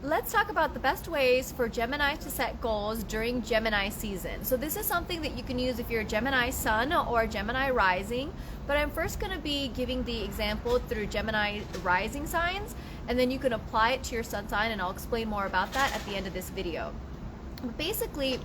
let's talk about the best ways for Gemini to set goals during Gemini season. So this is something that you can use if you're a Gemini sun or a Gemini rising, but I'm first going to be giving the example through Gemini rising signs, and then you can apply it to your sun sign, and I'll explain more about that at the end of this video. But basically,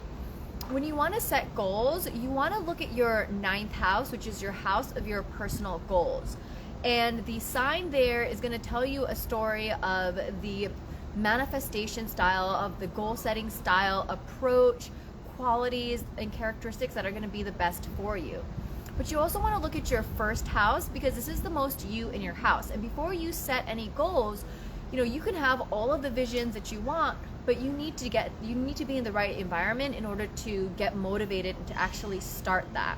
when you want to set goals, you want to look at your 9th house, which is your house of your personal goals. And the sign there is going to tell you a story of the manifestation style, of the goal setting style, approach, qualities, and characteristics that are going to be the best for you. But you also want to look at your 1st house, because this is the most you in your house. And before you set any goals, you can have all of the visions that you want, but you need to be in the right environment in order to get motivated and to actually start that.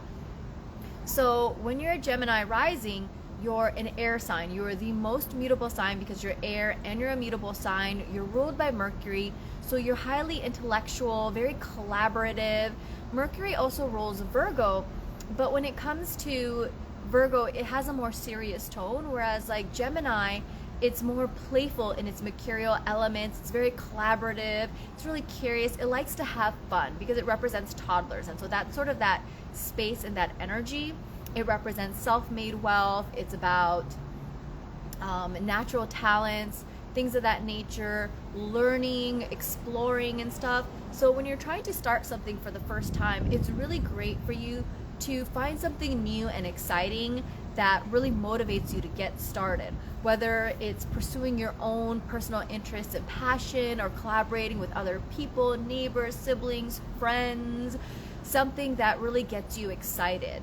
So when you're a Gemini rising, you're an air sign. You're the most mutable sign because you're air and you're a mutable sign. You're ruled by Mercury, so you're highly intellectual, very collaborative. Mercury also rules Virgo, but when it comes to Virgo, it has a more serious tone, whereas like Gemini, it's more playful in its mercurial elements. It's very collaborative. It's really curious. It likes to have fun because it represents toddlers, and so that's sort of that space and that energy. It represents self-made wealth. It's about natural talents, things of that nature, learning, exploring and stuff. So when you're trying to start something for the first time, it's really great for you to find something new and exciting that really motivates you to get started. Whether it's pursuing your own personal interests and passion, or collaborating with other people, neighbors, siblings, friends, something that really gets you excited.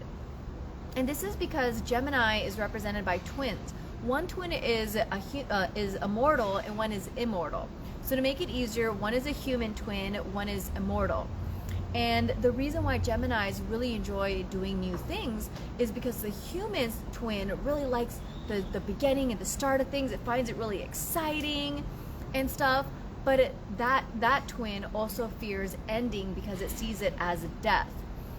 And this is because Gemini is represented by twins. One twin is immortal and one is immortal. So to make it easier, one is a human twin, one is immortal. And the reason why Geminis really enjoy doing new things is because the human twin really likes the beginning and the start of things. It finds it really exciting and stuff. But that twin also fears ending because it sees it as death.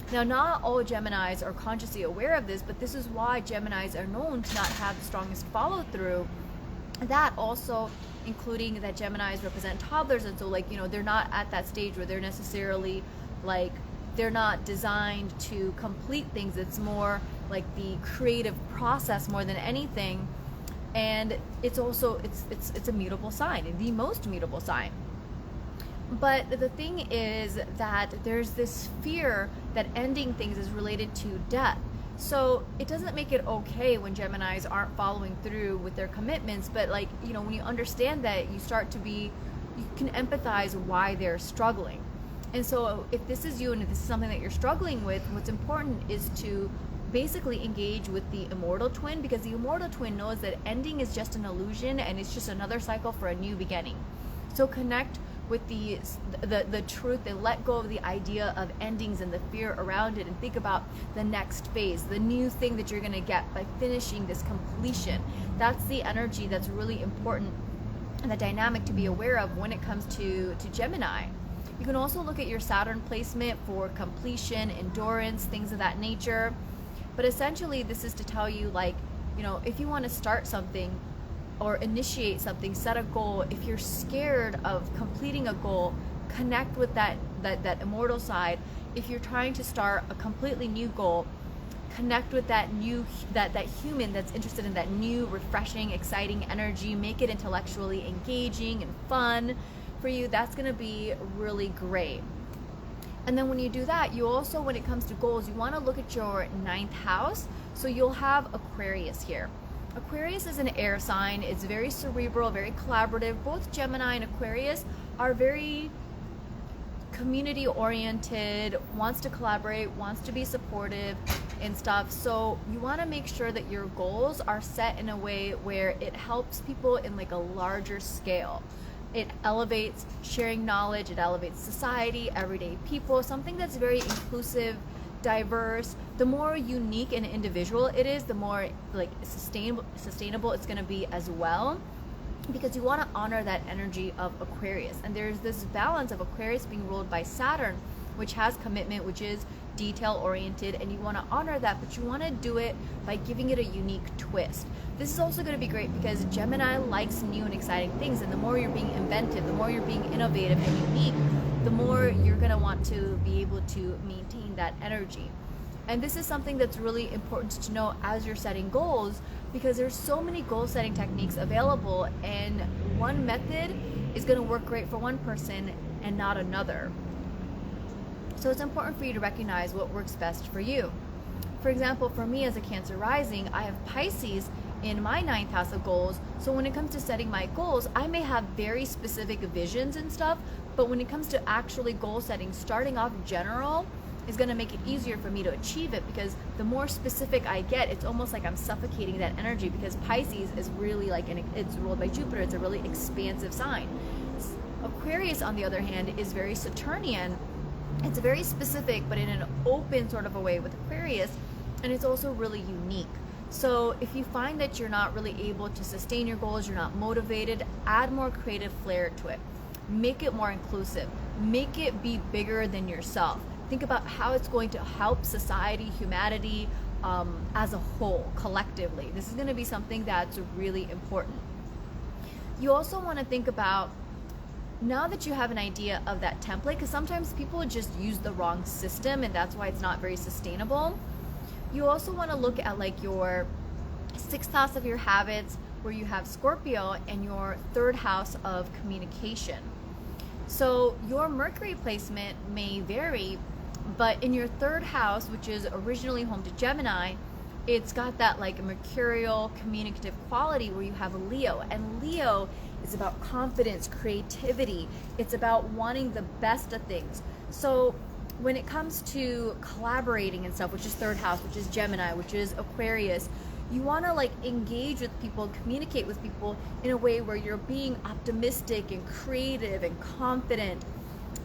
Now, not all Geminis are consciously aware of this, but this is why Geminis are known to not have the strongest follow through. That also including that Geminis represent toddlers, and so they're not at that stage where they're necessarily they're not designed to complete things. It's more like the creative process more than anything. And it's also it's a mutable sign, the most mutable sign. But the thing is that there's this fear that ending things is related to death. So it doesn't make it okay when Geminis aren't following through with their commitments, but when you understand that, you can empathize why they're struggling. And so if this is you and if this is something that you're struggling with, what's important is to basically engage with the immortal twin, because the immortal twin knows that ending is just an illusion and it's just another cycle for a new beginning. So connect with the truth and let go of the idea of endings and the fear around it, and think about the next phase, the new thing that you're going to get by finishing this completion. That's the energy that's really important and the dynamic to be aware of when it comes to Gemini. You can also look at your Saturn placement for completion, endurance, things of that nature. But essentially, this is to tell you, if you want to start something or initiate something, set a goal. If you're scared of completing a goal, connect with that immortal side. If you're trying to start a completely new goal, connect with that human that's interested in that new, refreshing, exciting energy. Make it intellectually engaging and fun for you. That's going to be really great. And then when you do that, you also, when it comes to goals, you want to look at your 9th house. So you'll have Aquarius here. Aquarius is an air sign. It's very cerebral, very collaborative. Both Gemini and Aquarius are very community oriented, wants to collaborate, wants to be supportive and stuff. So you want to make sure that your goals are set in a way where it helps people in a larger scale. It elevates sharing knowledge, it elevates society, everyday people, something that's very inclusive, diverse. The more unique and individual it is, the more sustainable it's going to be as well, because you want to honor that energy of Aquarius. And there's this balance of Aquarius being ruled by Saturn, which has commitment, which is detail oriented and you want to honor that, but you want to do it by giving it a unique twist. This is also going to be great because Gemini likes new and exciting things, and the more you're being inventive, the more you're being innovative and unique, the more you're going to want to be able to maintain that energy. And this is something that's really important to know as you're setting goals, because there's so many goal setting techniques available, and one method is going to work great for one person and not another. So it's important for you to recognize what works best for you. For example, for me as a Cancer rising, I have Pisces in my 9th house of goals. So when it comes to setting my goals, I may have very specific visions and stuff, but when it comes to actually goal setting, starting off general is going to make it easier for me to achieve it, because the more specific I get, it's almost like I'm suffocating that energy, because Pisces is really like, it's ruled by Jupiter, it's a really expansive sign. Aquarius, on the other hand, is very Saturnian. It's very specific, but in an open sort of a way with Aquarius, and it's also really unique. So if you find that you're not really able to sustain your goals, you're not motivated, add more creative flair to it. Make it more inclusive. Make it be bigger than yourself. Think about how it's going to help society, humanity, as a whole, collectively. This is going to be something that's really important. You also want to think about, now that you have an idea of that template, because sometimes people just use the wrong system and that's why it's not very sustainable. You also want to look at like your 6th house of your habits, where you have Scorpio, and your 3rd house of communication. So your Mercury placement may vary, but in your 3rd house, which is originally home to Gemini, it's got that like mercurial communicative quality where you have a Leo, and Leo is about confidence, creativity. It's about wanting the best of things. So when it comes to collaborating and stuff, which is 3rd house, which is Gemini, which is Aquarius, you want to like engage with people, communicate with people in a way where you're being optimistic and creative and confident,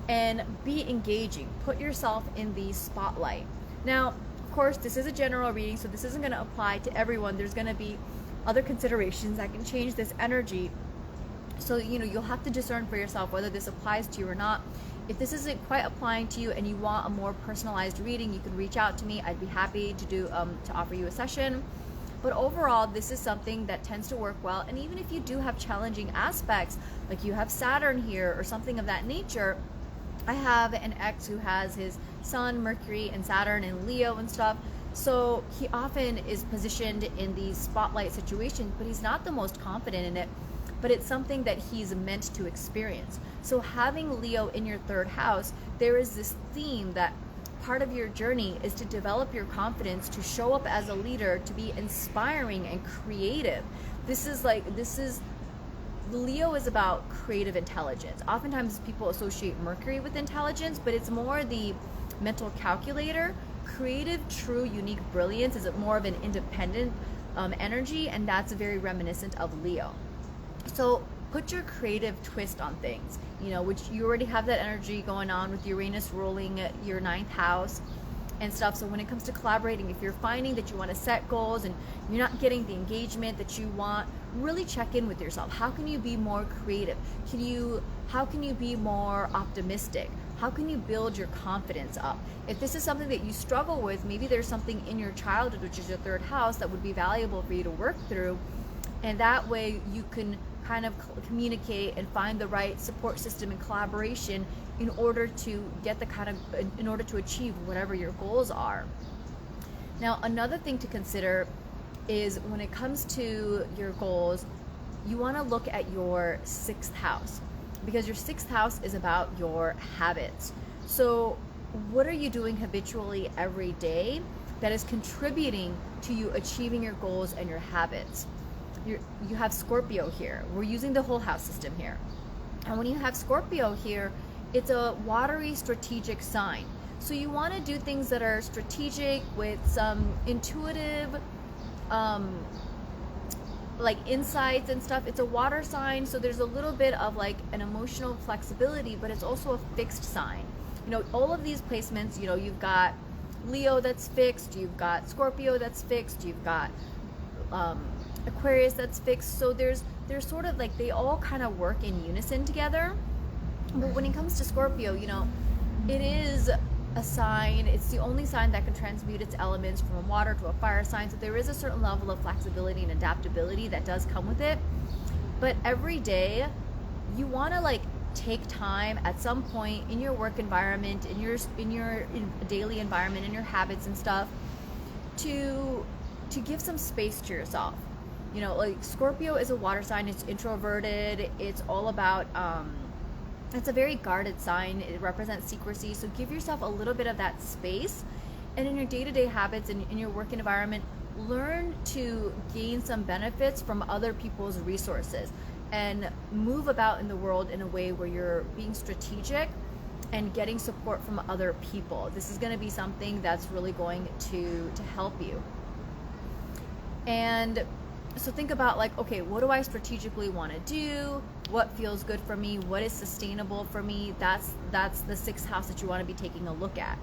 and be engaging. Put yourself in the spotlight. Now, of course, this is a general reading, so this isn't going to apply to everyone. There's going to be other considerations that can change this energy. So, you'll have to discern for yourself whether this applies to you or not. If this isn't quite applying to you and you want a more personalized reading, you can reach out to me. I'd be happy to to offer you a session. But overall, this is something that tends to work well. And even if you do have challenging aspects, like you have Saturn here or something of that nature, I have an ex who has his Sun, Mercury, and Saturn and Leo and stuff. So he often is positioned in these spotlight situations, but he's not the most confident in it. But it's something that he's meant to experience. So having Leo in your 3rd house, there is this theme that part of your journey is to develop your confidence, to show up as a leader, to be inspiring and creative. Leo is about creative intelligence. Oftentimes people associate Mercury with intelligence, but it's more the mental calculator. Creative, true, unique brilliance is more of an independent energy, and that's very reminiscent of Leo. So put your creative twist on things, which you already have that energy going on with Uranus ruling your 9th house and stuff. So when it comes to collaborating, if you're finding that you want to set goals and you're not getting the engagement that you want, really check in with yourself. How can you be more creative? How can you be more optimistic? How can you build your confidence up? If this is something that you struggle with, maybe there's something in your childhood, which is your 3rd house, that would be valuable for you to work through. And that way you can kind of communicate and find the right support system and collaboration in order to in order to achieve whatever your goals are. Now, another thing to consider is when it comes to your goals, you want to look at your 6th house, because your 6th house is about your habits. So what are you doing habitually every day that is contributing to you achieving your goals and your habits? You have Scorpio here. We're using the whole house system here. And when you have Scorpio here, it's a watery strategic sign. So you want to do things that are strategic with some intuitive like insights and stuff. It's a water sign, so there's a little bit of like an emotional flexibility, but it's also a fixed sign. All of these placements, you've got Leo that's fixed, you've got Scorpio that's fixed, you've got Aquarius that's fixed. So there's sort of like, they all kind of work in unison together. But when it comes to Scorpio, it is a sign. It's the only sign that can transmute its elements from a water to a fire sign. So there is a certain level of flexibility and adaptability that does come with it. But every day, you want to like take time at some point in your work environment, in your daily environment, in your habits and stuff, to give some space to yourself. You know, like Scorpio is a water sign. It's introverted. It's all about it's a very guarded sign. It represents secrecy. So give yourself a little bit of that space. And in your day-to-day habits and in your work environment, learn to gain some benefits from other people's resources and move about in the world in a way where you're being strategic and getting support from other people. This is going to be something that's really going to help you. And so think about like, okay, what do I strategically want to do? What feels good for me? What is sustainable for me? That's the 6th house that you want to be taking a look at.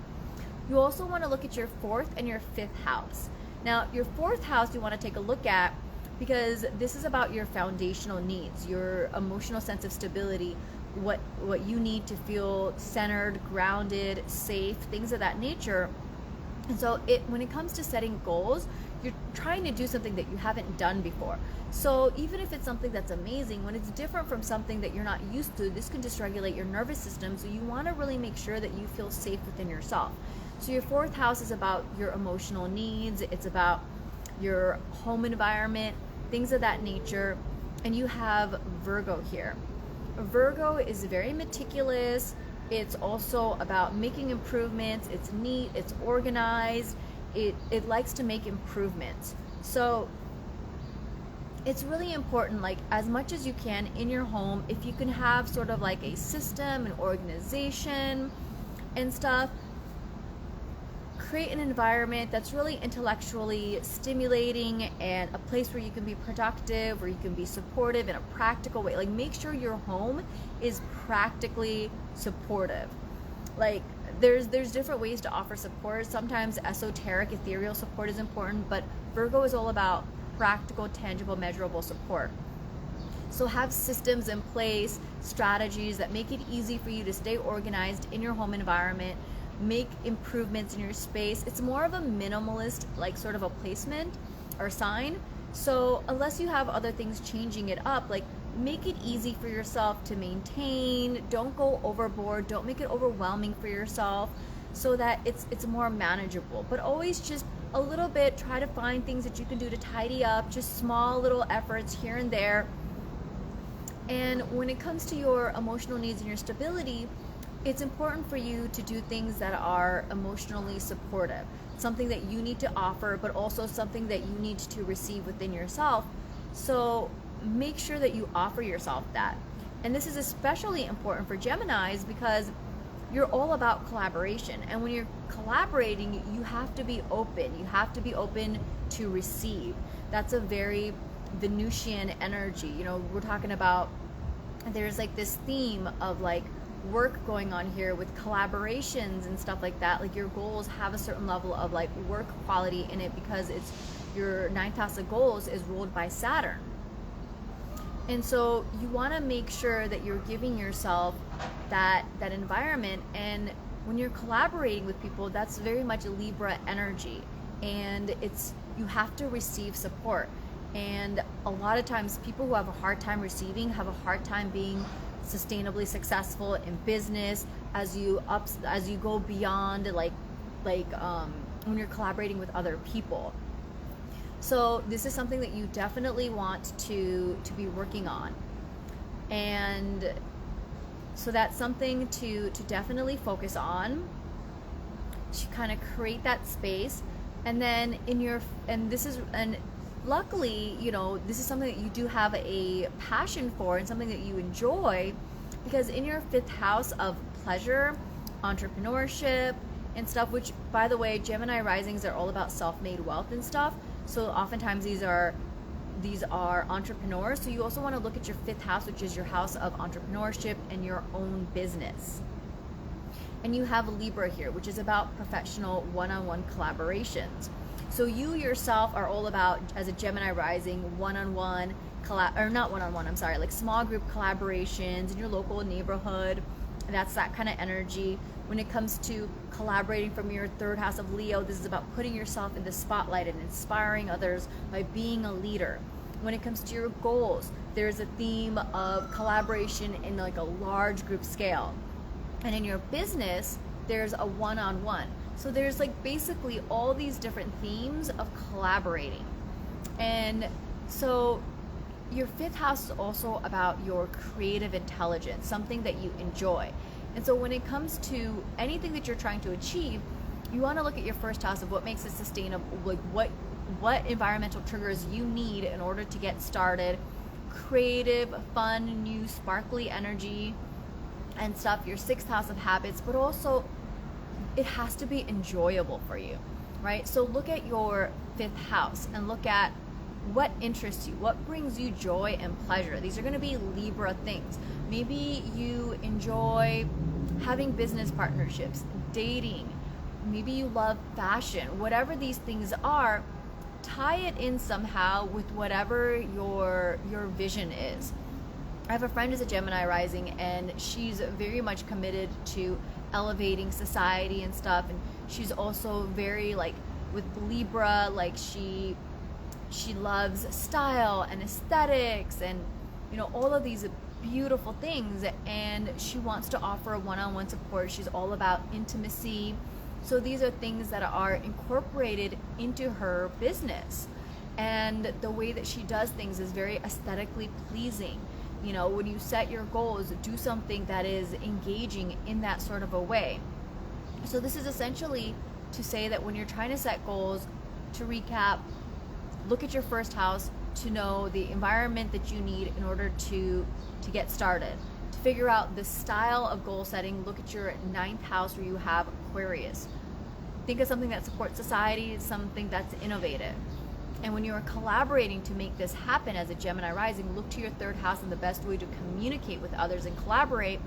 You also want to look at your 4th and your 5th house. Now, your 4th house you want to take a look at because this is about your foundational needs, your emotional sense of stability, what you need to feel centered, grounded, safe, things of that nature. And so when it comes to setting goals, you're trying to do something that you haven't done before. So even if it's something that's amazing, when it's different from something that you're not used to, this can dysregulate your nervous system. So you want to really make sure that you feel safe within yourself. So your 4th house is about your emotional needs. It's about your home environment, things of that nature. And you have Virgo here. Virgo is very meticulous. It's also about making improvements. It's neat, it's organized. It likes to make improvements. So it's really important, like as much as you can in your home, if you can have sort of like a system, an organization and stuff, create an environment that's really intellectually stimulating and a place where you can be productive, where you can be supportive in a practical way. Like make sure your home is practically supportive. Like there's different ways to offer support. Sometimes esoteric, ethereal support is important, but Virgo is all about practical, tangible, measurable support. So have systems in place, strategies that make it easy for you to stay organized in your home environment, make improvements in your space. It's more of a minimalist, like sort of a placement or sign. So unless you have other things changing it up, like make it easy for yourself to maintain. Don't go overboard. Don't make it overwhelming for yourself so that it's more manageable. But always just a little bit, try to find things that you can do to tidy up, just small little efforts here and there. And when it comes to your emotional needs and your stability, it's important for you to do things that are emotionally supportive, something that you need to offer, but also something that you need to receive within yourself. So make sure that you offer yourself that. And this is especially important for Geminis because you're all about collaboration. And when you're collaborating, you have to be open. You have to be open to receive. That's a very Venusian energy. You know, we're talking about, there's like this theme of like work going on here with collaborations and stuff like that. Like your goals have a certain level of like work quality in it because it's your 9th house of goals is ruled by Saturn. And so you want to make sure that you're giving yourself that environment. And when you're collaborating with people, that's very much a Libra energy. And you have to receive support. And a lot of times people who have a hard time receiving have a hard time being sustainably successful in business as you go beyond like when you're collaborating with other people. So this is something that you definitely want to be working on. And so that's something to definitely focus on, to kind of create that space. And then luckily, you know, this is something that you do have a passion for and something that you enjoy, because in your 5th house of pleasure, entrepreneurship and stuff, which by the way, Gemini risings are all about self-made wealth and stuff. So oftentimes these are entrepreneurs. So you also want to look at your 5th house, which is your house of entrepreneurship and your own business. And you have Libra here, which is about professional one-on-one collaborations. So you yourself are all about, as a Gemini rising, one-on-one, like small group collaborations in your local neighborhood, That's that kind of energy. When it comes to collaborating from your third house of Leo, this is about putting yourself in the spotlight and inspiring others by being a leader. When it comes to your goals, there's a theme of collaboration in like a large group scale. And in your business, there's a one-on-one. So there's like basically all these different themes of collaborating. And so your fifth house is also about your creative intelligence, something that you enjoy. And so when it comes to anything that you're trying to achieve, you want to look at your first house of what makes it sustainable, like what environmental triggers you need in order to get started. Creative, fun, new, sparkly energy and stuff. Your sixth house of habits, but also it has to be enjoyable for you, right? So look at your fifth house and look at what interests you, what brings you joy and pleasure. These are going to be Libra things. Maybe you enjoy having business partnerships, dating, maybe you love fashion. Whatever these things are, tie it in somehow with whatever your vision is. I have a friend who's a Gemini rising, and she's very much committed to elevating society and stuff, and she's also very like with Libra, like she loves style and aesthetics and all of these beautiful things, and she wants to offer one-on-one support. She's all about intimacy. So these are things that are incorporated into her business, and the way that she does things is very aesthetically pleasing. When you set your goals, do something that is engaging in that sort of a way. So this is essentially to say that when you're trying to set goals, to recap, look at your first house to know the environment that you need in order to get started. To figure out the style of goal setting, look at your ninth house where you have Aquarius. Think of something that supports society, something that's innovative. And when you are collaborating to make this happen as a Gemini rising, look to your third house, and the best way to communicate with others and collaborate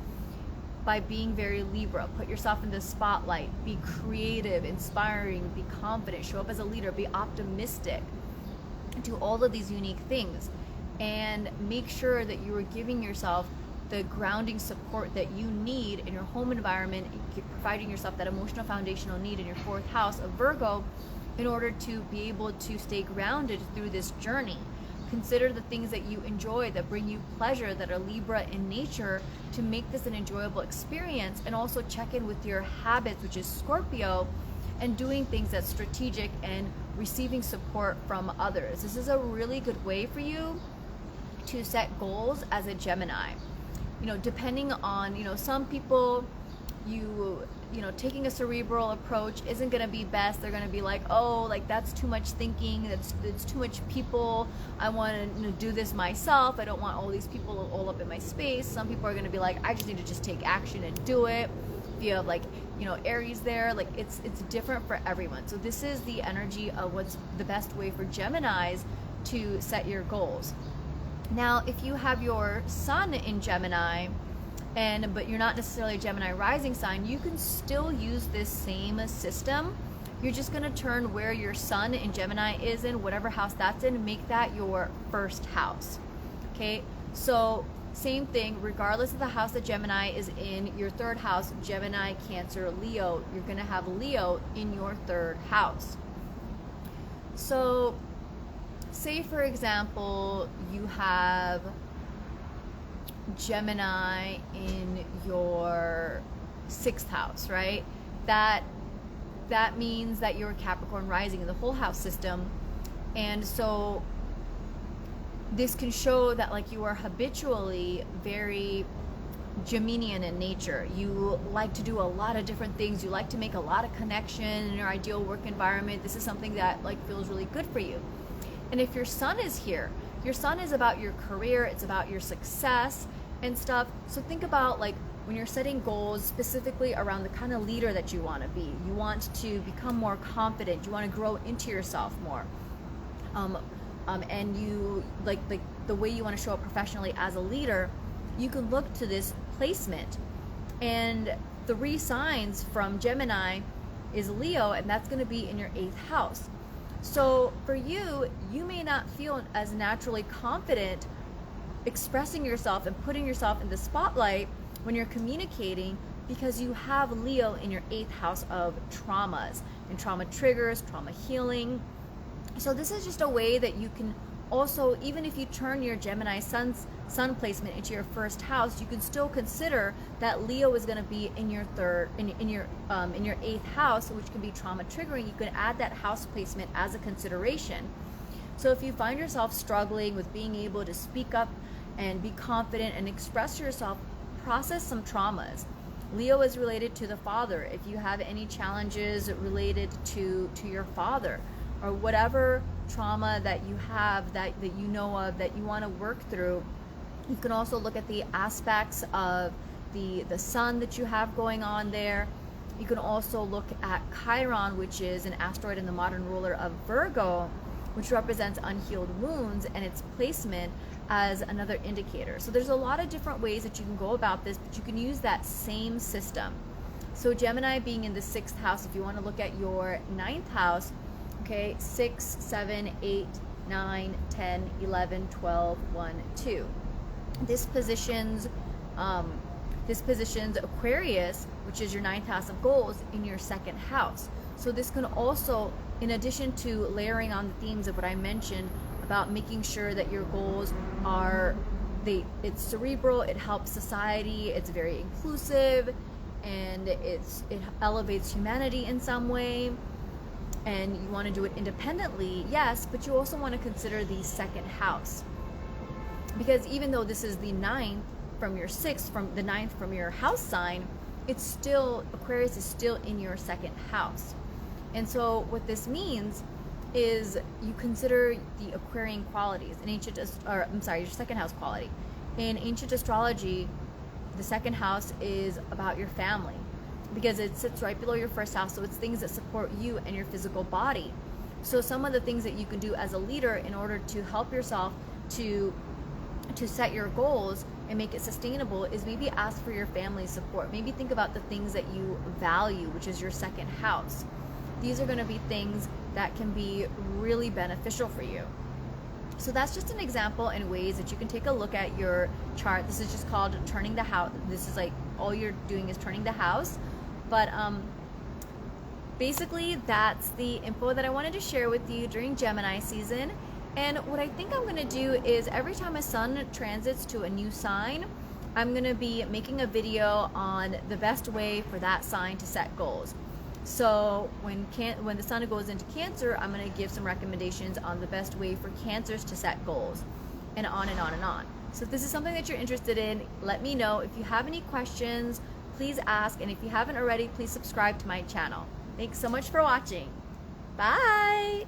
by being very Libra. Put yourself in the spotlight, be creative, inspiring, be confident, show up as a leader, be optimistic, do all of these unique things, and make sure that you are giving yourself the grounding support that you need in your home environment, providing yourself that emotional foundational need in your fourth house of Virgo in order to be able to stay grounded through this journey. Consider the things that you enjoy, that bring you pleasure, that are Libra in nature, to make this an enjoyable experience. And also check in with your habits, which is Scorpio, and doing things that's strategic and receiving support from others. This is a really good way for you to set goals as a Gemini. Depending on, some people, taking a cerebral approach isn't going to be best. They're going to be like, oh, like that's too much thinking, that's too much people. I want to do this myself. I don't want all these people all up in my space. Some people are going to be like, I just need to just take action and do it. If you have like, Aries there, like it's different for everyone. So this is the energy of what's the best way for Geminis to set your goals. Now, if you have your sun in Gemini, but you're not necessarily a Gemini rising sign, you can still use this same system. You're just going to turn where your sun in Gemini is in, whatever house that's in, make that your first house. Okay, so same thing, regardless of the house that Gemini is in, your third house, Gemini, Cancer, Leo, you're going to have Leo in your third house. So say, for example, you have Gemini in your sixth house, right? That means that you're Capricorn rising in the whole house system. And so this can show that like you are habitually very Geminian in nature. You like to do a lot of different things. You like to make a lot of connection in your ideal work environment. This is something that like feels really good for you. And if your sun is here, your sun is about your career, it's about your success and stuff. So think about like when you're setting goals specifically around the kind of leader that you want to be. You want to become more confident. You want to grow into yourself more. And you like the way you want to show up professionally as a leader, you can look to this placement. And 3 signs from Gemini is Leo, and that's going to be in your 8th house. So for you, you may not feel as naturally confident expressing yourself and putting yourself in the spotlight when you're communicating, because you have Leo in your 8th house of traumas and trauma triggers, trauma healing. So this is just a way that you can also, even if you turn your Gemini sun placement into your 1st house, you can still consider that Leo is going to be in your in your 8th house, which can be trauma triggering. You can add that house placement as a consideration. So if you find yourself struggling with being able to speak up and be confident and express yourself, process some traumas. Leo is related to the father. If you have any challenges related to your father, or whatever trauma that you have that you know of that you want to work through, you can also look at the aspects of the sun that you have going on there. You can also look at Chiron, which is an asteroid in the modern ruler of Virgo, which represents unhealed wounds, and its placement as another indicator. So there's a lot of different ways that you can go about this, but you can use that same system. So Gemini being in the 6th house, if you want to look at your 9th house, okay, 6, 7, 8, 9, 10, 11, 12, 1, 2. This positions Aquarius, which is your 9th house of goals, in your 2nd house. So this can also, in addition to layering on the themes of what I mentioned about making sure that your goals are, it's cerebral, it helps society, it's very inclusive, and it elevates humanity in some way, and you want to do it independently, yes, but you also want to consider the 2nd house, because even though this is the 9th from your 6th, from the 9th from your house sign, it's still, Aquarius is still in your 2nd house. And so what this means is you consider the Aquarian qualities in ancient, your 2nd house quality. In ancient astrology, the 2nd house is about your family, because it sits right below your 1st house, so it's things that support you and your physical body. So some of the things that you can do as a leader in order to help yourself to set your goals and make it sustainable is maybe ask for your family's support. Maybe think about the things that you value, which is your 2nd house. These are going to be things that can be really beneficial for you. So that's just an example and ways that you can take a look at your chart. This is just called turning the house. This is like all you're doing is turning the house. But basically that's the info that I wanted to share with you during Gemini season. And what I think I'm going to do is every time a sun transits to a new sign, I'm going to be making a video on the best way for that sign to set goals. So when the sun goes into Cancer, I'm going to give some recommendations on the best way for Cancers to set goals, and on and on and on. So if this is something that you're interested in, let me know. If you have any questions, please ask, and if you haven't already, please subscribe to my channel. Thanks so much for watching. Bye!